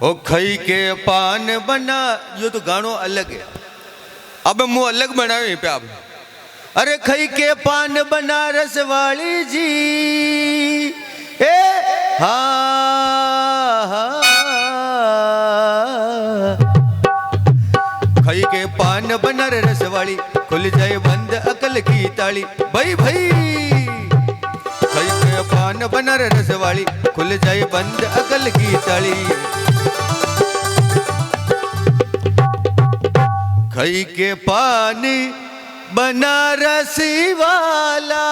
ओ खई के पान बना, यो तो गानो अलग है, अब मुँह अलग बनावे पे आप। अरे खई के पान बनारस वाली जी, ए हाँ खई के पान बनारस वाली, खुल जाए बंद अकल की ताली। भाई भाई खई के पान बनारस वाली, खुल जाए बंद अकल की ताली। खई के पान बनारसी वाला,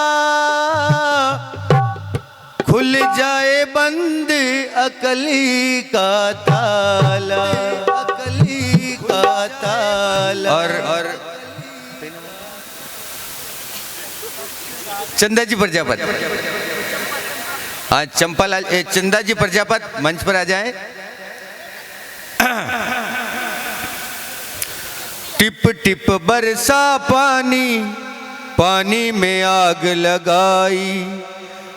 खुल जाए बंद अकली का ताला, अकली का ताला। और चंदा जी प्रजापत, हाँ चंपालाल चंदा जी प्रजापत मंच पर आ जाए। टिप टिप बरसा पानी, पानी में आग लगाई,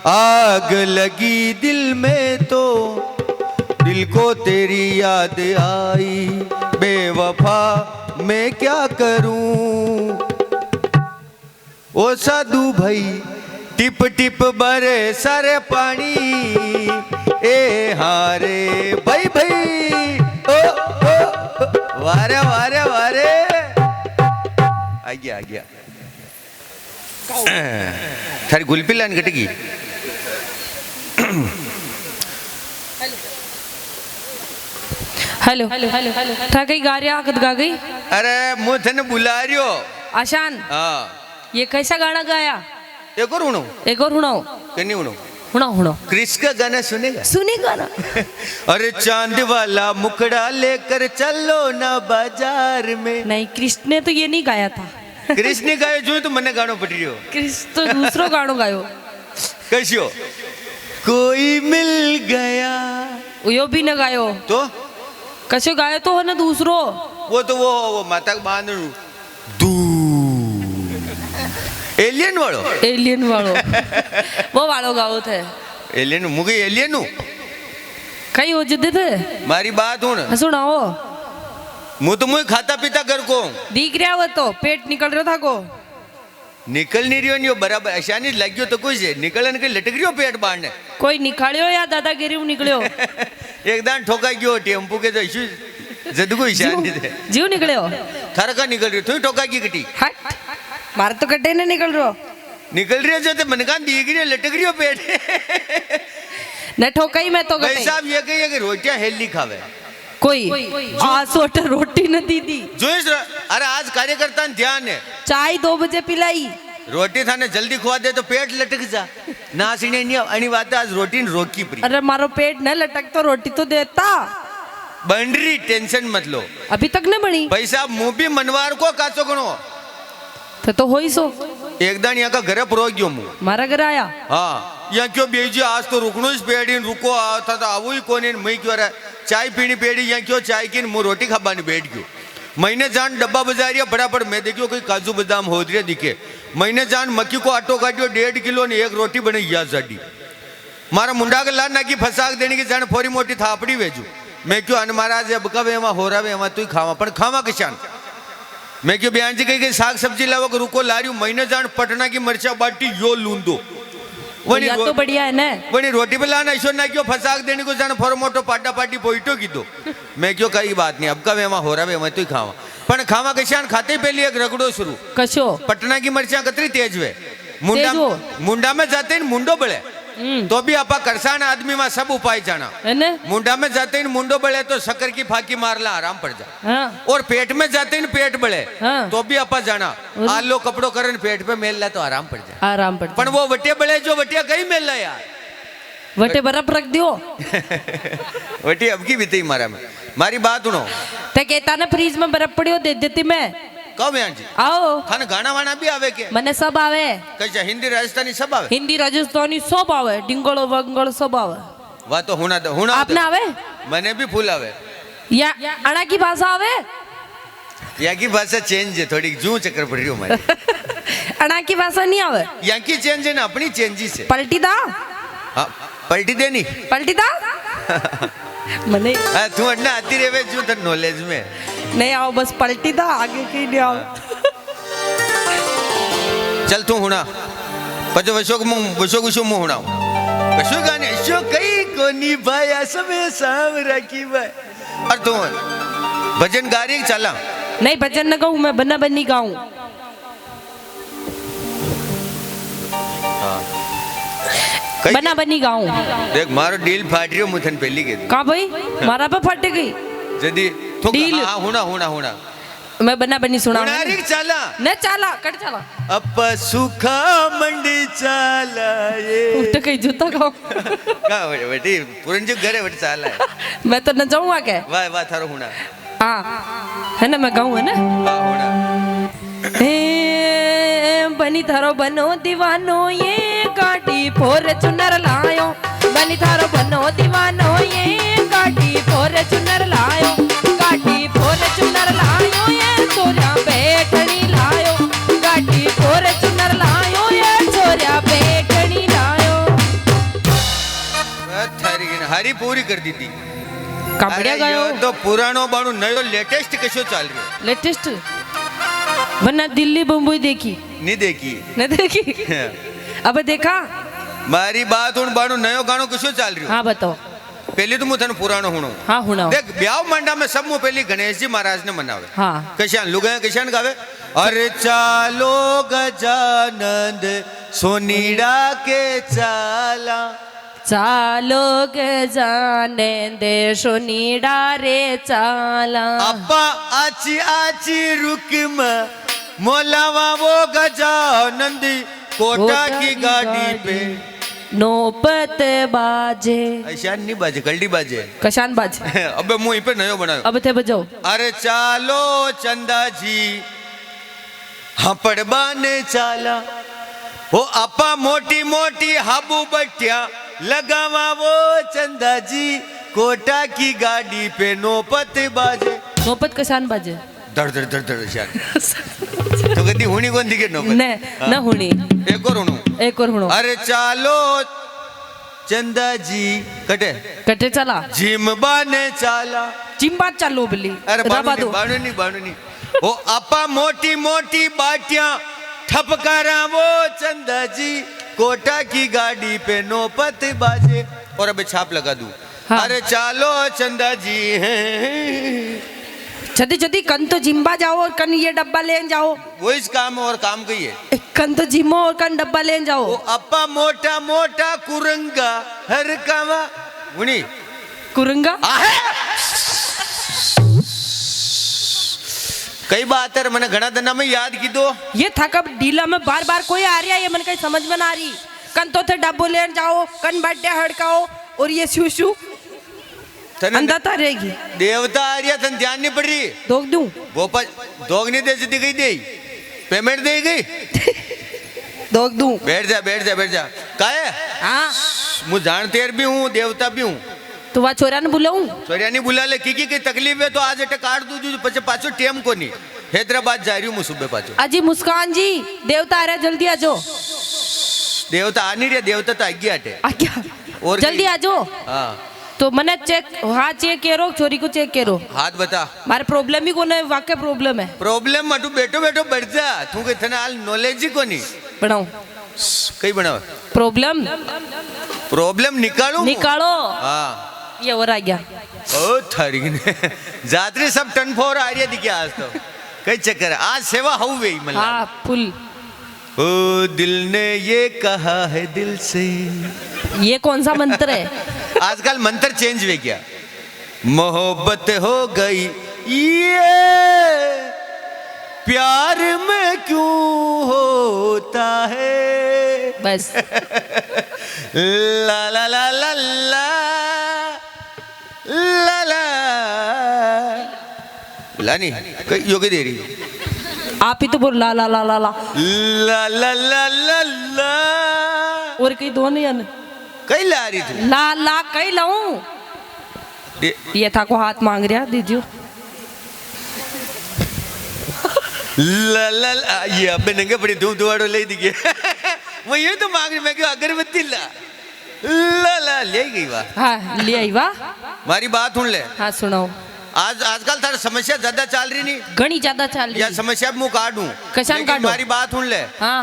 आग लगी दिल में तो दिल को तेरी याद आई। बेवफा मैं क्या करूं ओ साधु भाई, टिप टिप बरसा रे पानी, ए हारे भाई भाई ओ वारे वारे वारे आ गया थारी गुलपी लान कटेगी। हेलो था कहीं गा रहा कद गा गई? अरे मुझे थने बुला रही हो आशान। हाँ ये कैसा गाना गाया? एक और हुणो, एक और हुणाओ। कन्नी हुणो हुणाओ क्रिश का गाना सुनेगा? सुनेगा ना। अरे चांद वाला मुखड़ा लेकर चलो ना बाजार में। नहीं कृष्ण ने तो ये नहीं गाया था। कृष्ण ने गायो जो तो मने गानो पड़ रही हो। कृष्ण तो दूसरो गानो गायो। कैसी हो? कोई मिल गया यो भी न गायो तो कशो गायो तो है ना दूसरो। वो तो वो माता का बांधनु दू एलियन वालो, एलियन वालो वो वालो गाओ थे। एलियन मुझे एलियन हूँ कहीं हो जिद्दे थे मारी बात हूँ ना सुनाओ। मुँह तो मुझे खाता पीता कर को दिख रहा वो तो पेट निकल रहा था को निकल नहीं रही हो बराबर अशानी लग गयो तो कुछ है निकलन के लटक रही हो पेट बांधने। कोई निकालियो या दादागिरी में निकलियो? एकदम ठोका गयो टेम्पू के तो इशू जद को ईशान थे जीव निकलियो थारा का निकल रही तू ठोका की कटी हट मार तो कटे ने निकल रहो निकल रही है जो मन का दिख रही है लटक रही हो पेट न ठोकाई मैं तो भाई साहब ये कहिए कि रोटियां हेल्दी खावे कोई आज सोटा रोटी न दीदी जो अरे आज कार्यकर्ता ध्यान है चाय 2 बजे पिलाई रोटी थाने जल्दी खुआ दे तो पेट लटक जा ना सीने नहीं अनि बात आज रोटी रोकी प्री। अरे मारो पेट न लटक तो रोटी तो देता बन रही टेंशन मत लो अभी तक न बनी। भाई साहब मुंह भी मनवार को काचो गणो तो हो ही सो एकदम यहाँ का घर पर गयो मुंह मारा घर आया। हाँ यहाँ क्यों बेजी आज तो रुकनो इस पेड़ी रुको था तो आवो ही कोने मई क्यों रहा चाय पीनी पेड़ी यहाँ क्यों चाय की मुँह रोटी खाबानी बैठ गयो। महीने जान डब्बा बाजारिया फटाफट मैं देखियो कोई काजू बादाम हो रही दिखे महीने जान मक्की को आटो काटियो 1.5 किलो ने 1 रोटी बने या जाडी मारा मुंडा के लान नाकी फसाक देने की जान फोरी मोटी थापड़ी वेजू मैं क्यों अन महाराज अब कब एमा हो रहा है तू खावा पण खावा किसान मैं क्यों बयान जी कही साग सब्जी लावा को रुको ला रही हूँ महीने जान पटना की मरचा बाटी यो लूंदो वनी तो बढ़िया है ना वनी रोटी पे लाना ईश्वर ना क्यों फसाक देने को जान फोर मोटो पाटा पाटी पोइटो की दो मैं क्यों कई बात नहीं अब कब एमा हो रहा है मैं तू खावा पण खावा किसान खाते पहले एक रगड़ो शुरू कशो पटना की मरचा कतरी तेज वे मुंडा में जाते मुंडो बड़े तो भी आपा करसान आदमी में सब उपाय जाना मुंडा में जाते हैं मुंडो बड़े तो शक्कर की फाकी मारला आराम पड़ जा। हाँ। और पेट में जाते हैं पेट बड़े। हाँ। तो भी आपा जाना आलो कपड़ो करन पेट पे मेल ला तो आराम पड़ जा आराम पड़ पर वो वटे बड़े जो वटिया कहीं मेल ला यार वटे बर्फ रख दियो वटी अब की बीती मारा में मारी बात सुनो ते कहता ना फ्रीज में बर्फ पड़ी हो दे देती मैं कब यहाँ जी आओ खाना गाना वाना भी आवे के मने सब आवे कैसा हिंदी राजस्थानी सब आवे हिंदी राजस्थानी सब आवे डिंगलो वंगल सब आवे वाह तो हुना आपने आवे मने भी फूल आवे या अड़ा की भाषा आवे यहाँ की भाषा चेंज है थोड़ी जू चक्कर पड़ रही हो हमारी अड़ा की भाषा नहीं आवे यहाँ की चेंज है ना अपनी चेंजी से पलटी दा हाँ पलटी देनी पलटी दा મને तू अन्ना आती रहे जो तर नॉलेज में नहीं आओ बस पलटी था आगे की नहीं आओ चल तू होना पचो वशोक विशो मु होना कशो गाने शो कई कोनी भाई असमे साम राखी भाई और तू भजन गा रही चला नहीं भजन न गाऊं मैं बना बनी गाऊं बना बनी गाऊं देख मारो डील फाट रही मुथन पहली के का भाई मारा पे फट गई जदी तू डील। हां होना मैं बना बनी सुना होना रे चला न चाला कट चाला अप सुखा मंडी चला ये उठ कहीं जूता गाऊं का बेटी पुरंजू घरे बट चला है मैं तो न जाऊंगा क्या वाह वाह थारो होना हाँ है ना मैं गाऊं है ना वाह होना हे बनी थारो बनो दीवानो ये काटी फोर चुनर लायो बनी थारो बनो दीवानो ये काटी फोर चुनर लायो काटी फोर चुनर लायो ये छोरा बैठनी लायो काटी फोर चुनर लायो ये छोरा बैठनी लायो थारी हरी पूरी कर दी थी कपड़े गयो तो पुरानो बाणु नयो लेटेस्ट कशो चाल रही लेटेस्ट वरना दिल्ली बम्बई देखी नहीं देखी न देखी अब देखा मारी बात उन बाणु नयो गाणो कशो चाल रही हाँ बताओ पहले तो मुथन पुरानो होनो हाँ हुना देख ब्याह मंडा में सब मु पहली गणेश जी महाराज ने मनावे हाँ कशान लुगाया कशान गावे अरे चालो गजानंद सोनीड़ा के चाला चालो के जाने दे सुनीड़ा रे चाला अप्पा आची आची रुकम मोलावा वो गजानंदी कोटा की गाड़ी पे नौबत बाजे ऐसा नहीं बाजे कल्डी बाजे कशान बाजे अबे मुंह पे नयो बनायो अब थे बजाओ अरे चालो चंदा जी हपड़बा ने चाला वो अपा मोटी मोटी हाबू बट्टिया लगावा वो चंदा जी कोटा की गाड़ी पे नौपत बाजे नौबत कशान बाजे धड़ शान तो कदी हुनी कौन दिखे नौपत न न हुनी एक और हुनु एक और हुनो अरे चालो चंदा जी कटे कटे चला जिम बाने चाला चिंबा चालो बिल्ली अरे बाणू नहीं वो अपा मोटी मोटी बाटियां ठपकारा वो चंदा जी कोटा की गाड़ी पे नौपत बाजे और अबे छाप लगा दूं हाँ। अरे चालो चंदा जी हैं जल्दी जल्दी कन तो जिम्बा जाओ और कन ये डब्बा ले जाओ वो इस काम और काम कही है कन तो जिमो और कन डब्बा ले जाओ वो अपा मोटा मोटा कुरंगा हर कामा उनी कुरंगा आहे कई बात है मैंने घना दना में याद की दो ये था कब डीला में बार बार कोई आ रहा है ये मन कहीं समझ में ना आ रही कन तो थे डब्बो ले जाओ कन बड्डे हड़काओ और ये शू शू अंधा रहेगी देवता आ रही तन ध्यान नहीं पड़ रही दोग दूं वो दोग नहीं दे दी गई दे पेमेंट दे गई दोग दूं बैठ जा का है हाँ मुझे जानते भी हूँ देवता भी हूँ तो वहाँ छोरा ने बुलाऊं छोरिया नहीं बुला ले की तकलीफ है तो आज अटे काट दू जो पचे पाछो टेम को नहीं हैदराबाद जा रही हूँ मैं सुबह पाछो अजी मुस्कान जी देवता आ रहा है जल्दी आ जाओ देवता आ नहीं रहा देवता तो आगे हटे आ क्या और जल्दी आ जाओ हाँ तो मैंने चेक हाँ चेक करो छोरी को चेक करो हाथ बता मारे प्रॉब्लम ही कोने वाकई प्रॉब्लम है प्रॉब्लम मटू बैठो बढ़ जा तू के थे हाल नॉलेज ही को नहीं बनाओ कई बनाओ प्रॉब्लम निकालो हाँ ये और आ गया ओ थारी ने जात्री सब टन फोर आ रही है दिखे आज तो कई चक्कर है आज सेवा हो गई मतलब हाँ फुल ओ दिल ने ये कहा है दिल से ये कौन सा मंत्र है आजकल मंत्र चेंज हो गया मोहब्बत हो गई ये प्यार में क्यों होता है बस ला ला ला ला ला ला ला लानी योगी दे रही आप ही तो बोल ला ला ला ला ला ला ला ला ला ला और कहीं दो नहीं आने कई ला रही थी ला ला कहीं लाऊं ये था को हाथ मांग रहा दीजिए ला ला ला ये अबे नंगे पड़ी धूम धुआड़ो ले दी वो ये तो मांग रही मैं क्यों अगरबत्ती ला ला ला ले गई वाह हाँ ले आई वाह मारी बात सुन ले। हाँ सुनाओ। आजकल थारी समस्या ज्यादा चल रही नहीं, घनी ज्यादा चाल या रही। समस्या मुँह काटूं, कशान लेकिन काटो? मारी बात सुन ले। हाँ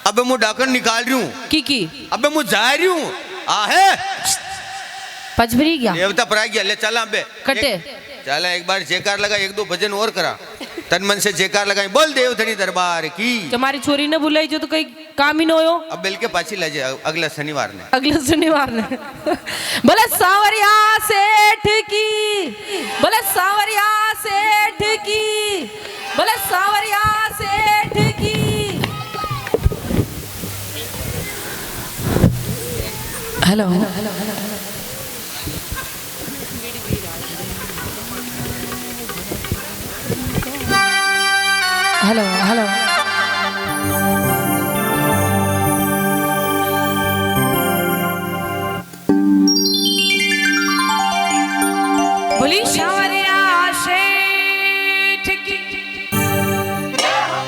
अबे मुँह ढाकन निकाल रही हूँ, की अबे मुँह जा रही हूँ। आहे पचभरी गया देवता परा गया, ले चल अबे कटे। चल एक बार जयकार लगा, एक दो भजन और करा, तन मन से जयकार लगाई, बोल देव धनी दरबार की। तुम्हारी छोरी ने बुलाई जो तो कहीं काम ही न हो। अब बिल के पाछी ले जाए अगला शनिवार ने। अगले शनिवार ने बोले सावरिया सेठ की, बोले सावरिया सेठ की, बोले सावरिया सेठ की। हेलो हेलो हेलो बोली सावरिया